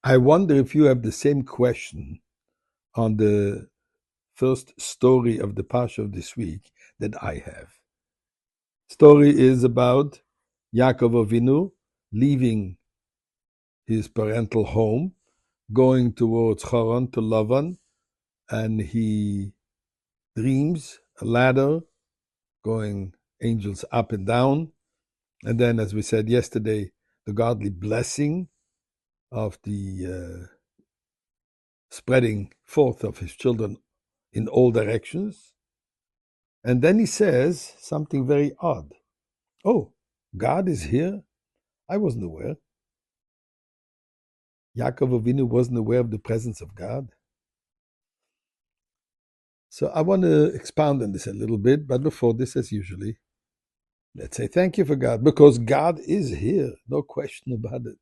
I wonder if you have the same question on the first story of the Parsha of this week that I have. Story is about Yaakov Avinu leaving his parental home, going towards Haran to Lavan, and he dreams a ladder going angels up and down. And then, as we said yesterday, the godly blessing of the spreading forth of his children in all directions. And then he says something very odd. Oh, God is here? I wasn't aware. Yaakov Avinu wasn't aware of the presence of God. So I want to expound on this a little bit, but before this, as usually, let's say thank you for God, because God is here, no question about it.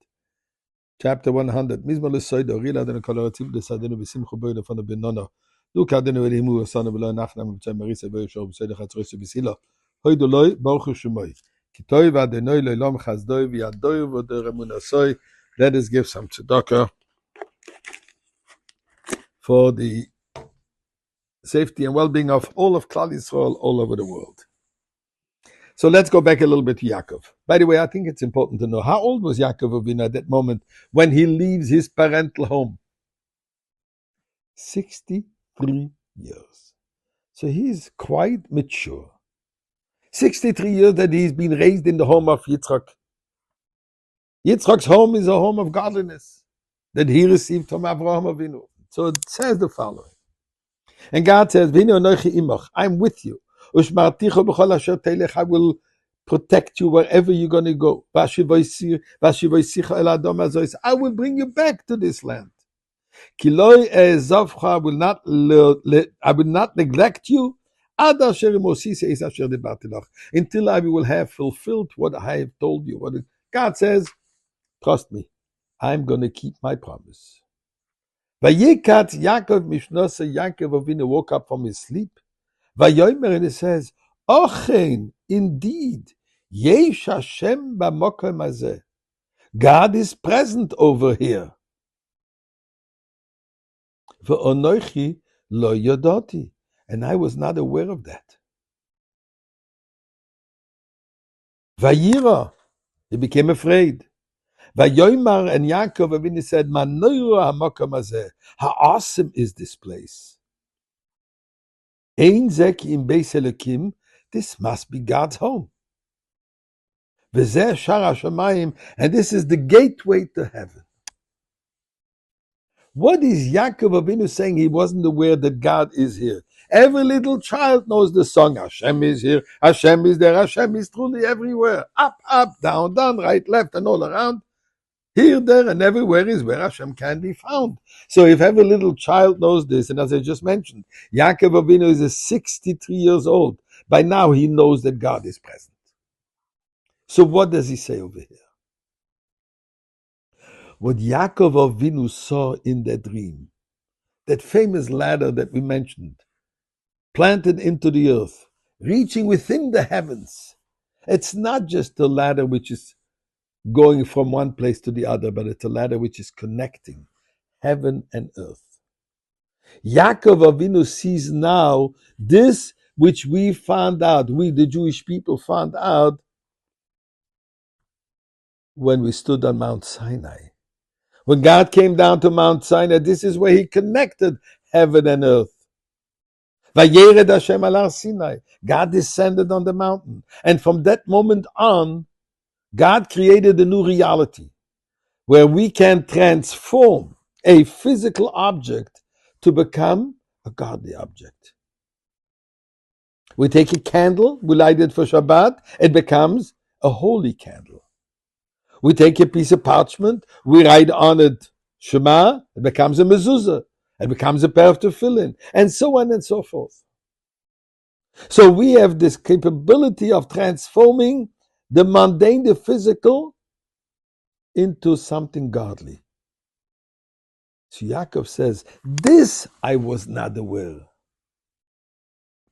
Chapter 100. Mizmor l'soido, rila adenu kol haratzim l'sadenu v'simchu boi lefanu b'nono. Du kadenu elimu v'sanu v'lo nachnam v'tzay marisa v'yosho v'soido chatzroisu v'silo. Hoidu loi, baruch hu shemoi. Kitoi v'adenoi lo'ilom chazdoi v'yadoi v'odor emunasoi. Let us give some tzedakah for the safety and well-being of all of Klal Yisrael all over the world. So let's go back a little bit to Yaakov. By the way, I think it's important to know, how old was Yaakov Avinu at that moment when he leaves his parental home? 63 years. So he's quite mature. 63 years that he's been raised in the home of Yitzchak. Yitzchak's home is a home of godliness that he received from Avraham Avinu. So it says the following. And God says, I'm with you. I will protect you wherever you're going to go. I will bring you back to this land. I will not neglect you until I will have fulfilled what I have told you. God says, trust me, I'm going to keep my promise. Vayikat Yaakov Mishnasa, Yaakov Avinu woke up from his sleep. Vayomer, and it says, Ochen, indeed, Yesh Hashem b'mokom hazeh. God is present over here. V'onochi lo yodoti, and I was not aware of that. Vayira, he became afraid. Vayomer, and Yaakov Avinu said, Manoira hamokom hazeh. How awesome is this place! Ein zeki im beis Elokim, this must be God's home. V'zeh shar hashamayim, and this is the gateway to heaven. What is Yaakov Avinu saying? He wasn't aware that God is here. Every little child knows the song, Hashem is here, Hashem is there, Hashem is truly everywhere. Up, up, down, down, right, left, and all around. Here, there, and everywhere is where Hashem can be found. So if every little child knows this, and as I just mentioned, Yaakov Avinu is 63 years old. By now he knows that God is present. So what does he say over here? What Yaakov Avinu saw in that dream, that famous ladder that we mentioned, planted into the earth, reaching within the heavens. It's not just a ladder which is going from one place to the other, but it's a ladder which is connecting heaven and earth. Yaakov Avinu sees now this which we found out, we the Jewish people found out when we stood on Mount Sinai. When God came down to Mount Sinai, this is where he connected heaven and earth. Vayered Hashem al Sinai. God descended on the mountain. And from that moment on, God created a new reality where we can transform a physical object to become a godly object. We take a candle, we light it for Shabbat, it becomes a holy candle. We take a piece of parchment, we write on it Shema, it becomes a mezuzah, it becomes a pair of tefillin, and so on and so forth. So we have this capability of transforming the mundane, the physical, into something godly. So Yaakov says, this I was not aware.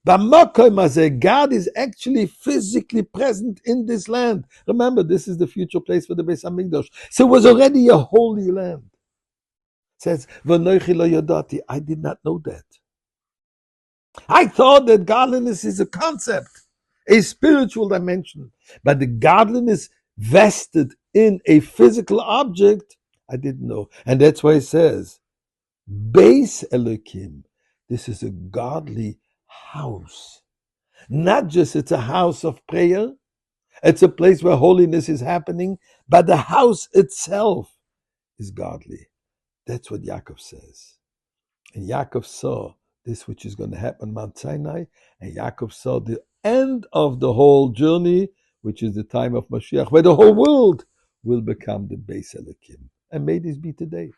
God is actually physically present in this land. Remember, this is the future place for the Beis Hamikdash. So it was already a holy land. says, "V'noichi lo yodati." I did not know that. I thought that godliness is a concept, a spiritual dimension, but the godliness vested in a physical object, I didn't know. And that's why it says, Beis Elokim. This is a godly house. Not just it's a house of prayer, it's a place where holiness is happening, but the house itself is godly. That's what Yaakov says. And Yaakov saw this which is going to happen on Mount Sinai, and Yaakov saw the end of the whole journey, which is the time of Mashiach, where the whole world will become the Beis Elokim. And may this be today.